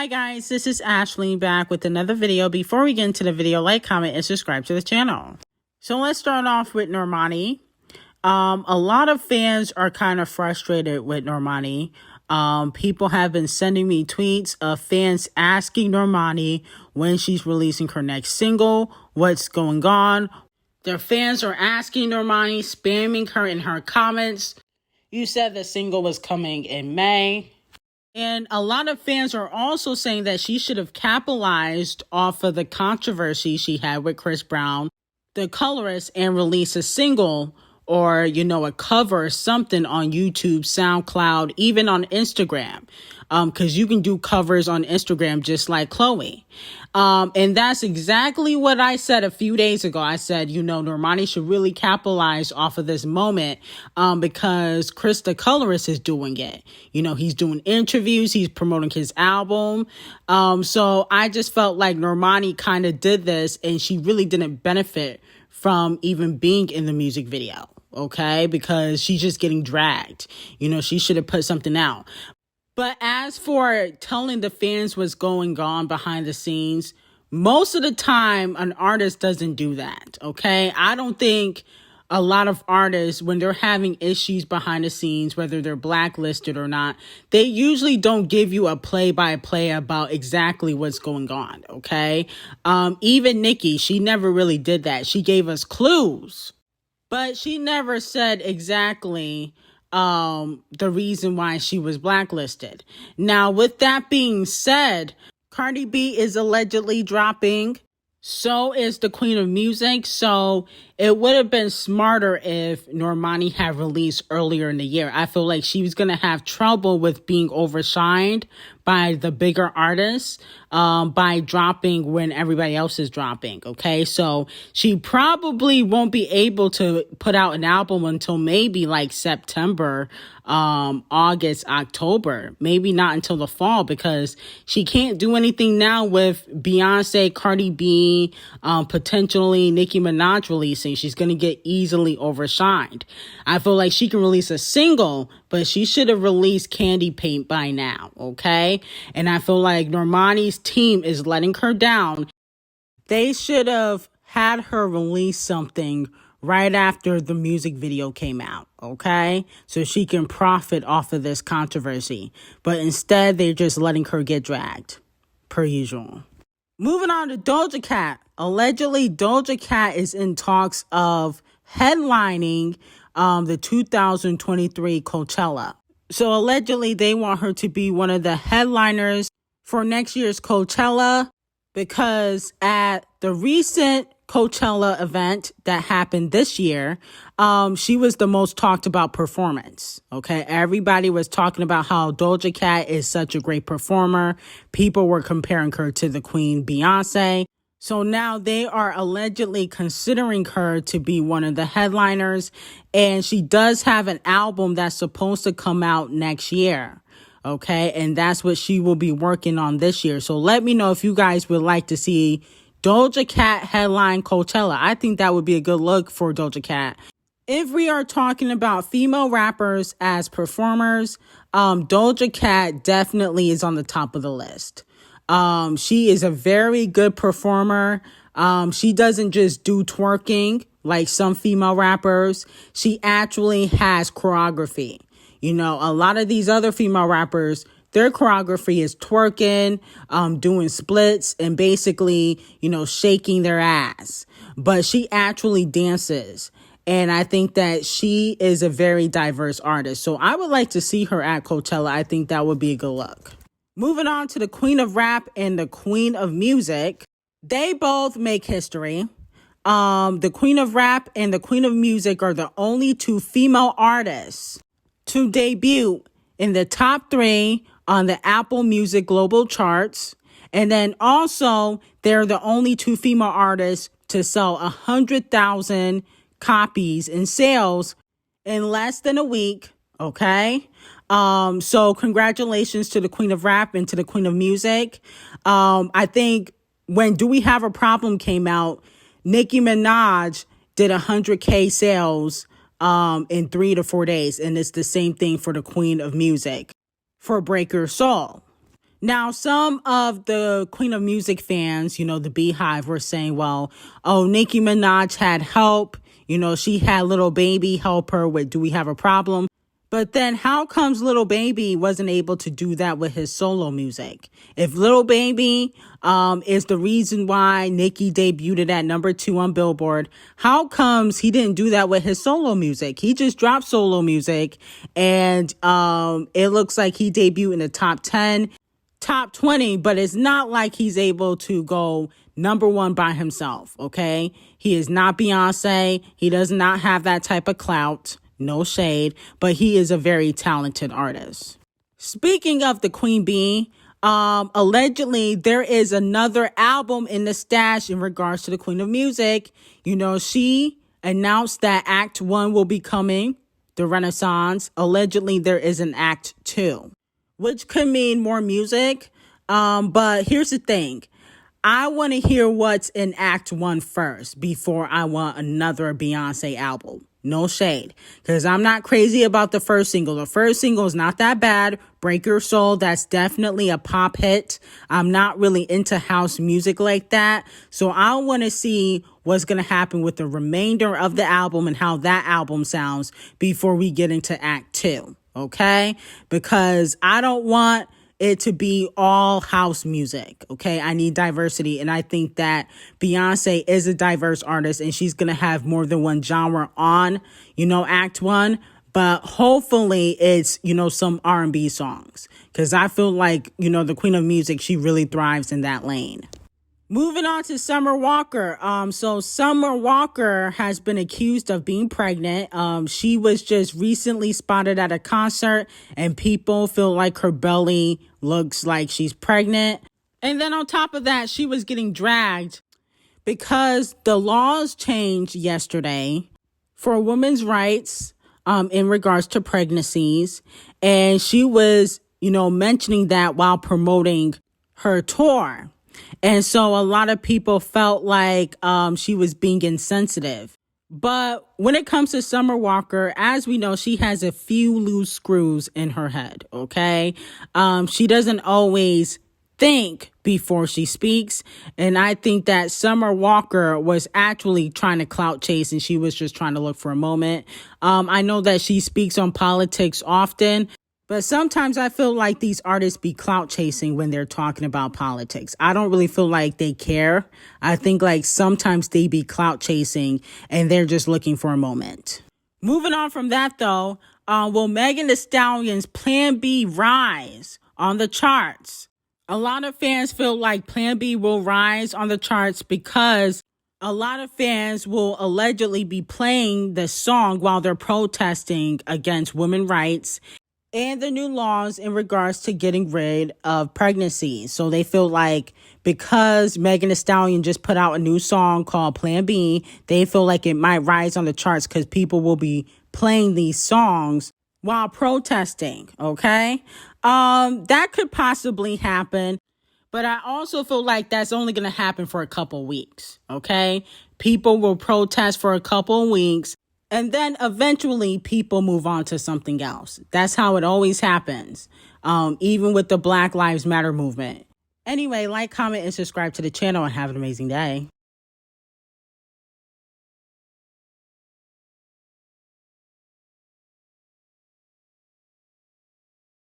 Hi guys, this is Ashley back with another video. Before we get into the video, like, comment, and subscribe to the channel. So let's start off with Normani. A lot of fans are kind of frustrated with Normani. People have been sending me tweets of fans asking Normani when she's releasing her next single, what's going on. Their fans are asking Normani, spamming her in her comments. You said the single was coming in May. And a lot of fans are also saying that she should have capitalized off of the controversy she had with Chris Brown, the colorist, and released a single or, a cover or something on YouTube, SoundCloud, even on Instagram. Because you can do covers on Instagram just like Chloe. And that's exactly what I said a few days ago. I said, Normani should really capitalize off of this moment because Chris the colorist is doing it. He's doing interviews. He's promoting his album. So I just felt like Normani kind of did this and she really didn't benefit from even being in the music video. Okay, because she's just getting dragged. She should have put something out. But as for telling the fans what's going on behind the scenes, most of the time an artist doesn't do that, okay? I don't think a lot of artists, when they're having issues behind the scenes, whether they're blacklisted or not, they usually don't give you a play-by-play about exactly what's going on, okay? Even Nicki, she never really did that. She gave us clues, but she never said exactly the reason why she was blacklisted. Now, with that being said, Cardi B is allegedly dropping. So is the Queen of Music. So it would have been smarter if Normani had released earlier in the year. I feel like she was going to have trouble with being overshined by the bigger artists by dropping when everybody else is dropping. Okay, so she probably won't be able to put out an album until maybe like September, August, October, maybe not until the fall, because she can't do anything now with Beyonce, Cardi B, potentially Nicki Minaj releasing. She's going to get easily overshined. I feel like she can release a single, but she should have released Candy Paint by now, okay? And I feel like Normani's team is letting her down. They should have had her release something right after the music video came out, okay? So she can profit off of this controversy. But instead, they're just letting her get dragged, per usual. Moving on to Doja Cat. Allegedly, Doja Cat is in talks of headlining the 2023 Coachella. So allegedly, they want her to be one of the headliners for next year's Coachella, because at the recent Coachella event that happened this year, she was the most talked about performance. Okay, everybody was talking about how Doja Cat is such a great performer. People were comparing her to the Queen Beyonce. So now they are allegedly considering her to be one of the headliners, and she does have an album that's supposed to come out next year. Okay, and that's what she will be working on this year. So let me know if you guys would like to see Doja Cat headline Coachella. I think that would be a good look for Doja Cat. If we are talking about female rappers as performers, Doja Cat definitely is on the top of the list. She is a very good performer. She doesn't just do twerking like some female rappers. She actually has choreography. A lot of these other female rappers, their choreography is twerking, doing splits, and basically, shaking their ass. But she actually dances. And I think that she is a very diverse artist. So I would like to see her at Coachella. I think that would be a good look. Moving on to the Queen of Rap and the Queen of Music. They both make history. The Queen of Rap and the Queen of Music are the only two female artists to debut in the top 3 on the Apple Music Global Charts. And then also, they're the only two female artists to sell 100,000 copies in sales in less than a week. Okay. So congratulations to the Queen of Rap and to the Queen of Music. I think when Do We Have a Problem came out, Nicki Minaj did 100K sales in 3 to 4 days. And it's the same thing for the Queen of Music for Break Your Soul. Now, some of the Queen of Music fans, the Beehive, were saying, well, oh, Nicki Minaj had help. She had Lil Baby help her with Do We Have a Problem? But then how comes Lil Baby wasn't able to do that with his solo music? If Lil Baby is the reason why Nicki debuted at #2 on Billboard, how comes he didn't do that with his solo music? He just dropped solo music, and it looks like he debuted in the top 10, top 20, but it's not like he's able to go #1 by himself, okay? He is not Beyonce. He does not have that type of clout. No shade, but he is a very talented artist. Speaking of the Queen Bee, allegedly there is another album in the stash in regards to the Queen of Music. She announced that Act 1 will be coming, the Renaissance. Allegedly there is an Act 2, which could mean more music. But here's the thing. I want to hear what's in Act 1 first before I want another Beyonce album. No shade, because I'm not crazy about the first single. The first single is not that bad. Break Your Soul, that's definitely a pop hit. I'm not really into house music like that. So I want to see what's going to happen with the remainder of the album and how that album sounds before we get into Act 2. Okay? Because I don't want it to be all house music. Okay. I need diversity. And I think that Beyonce is a diverse artist and she's going to have more than one genre on, Act 1. But hopefully it's, some R&B songs. Because I feel like, the Queen of Music, she really thrives in that lane. Moving on to Summer Walker. So Summer Walker has been accused of being pregnant. She was just recently spotted at a concert and people feel like her belly looks like she's pregnant. And then on top of that, she was getting dragged because the laws changed yesterday for women's rights in regards to pregnancies. And she was, mentioning that while promoting her tour. And so a lot of people felt like she was being insensitive. But when it comes to Summer Walker, as we know, she has a few loose screws in her head, okay? She doesn't always think before she speaks. And I think that Summer Walker was actually trying to clout chase and she was just trying to look for a moment. I know that she speaks on politics often. But sometimes I feel like these artists be clout chasing when they're talking about politics. I don't really feel like they care. I think like sometimes they be clout chasing and they're just looking for a moment. Moving on from that though, will Megan Thee Stallion's Plan B rise on the charts? A lot of fans feel like Plan B will rise on the charts because a lot of fans will allegedly be playing the song while they're protesting against women's rights and the new laws in regards to getting rid of pregnancy. So they feel like because Megan Thee Stallion just put out a new song called Plan B, they feel like it might rise on the charts because people will be playing these songs while protesting, okay? That could possibly happen, but I also feel like that's only going to happen for a couple weeks, okay? People will protest for a couple weeks, and then eventually people move on to something else. That's how it always happens, even with the Black Lives Matter movement. Anyway, like, comment, and subscribe to the channel and have an amazing day.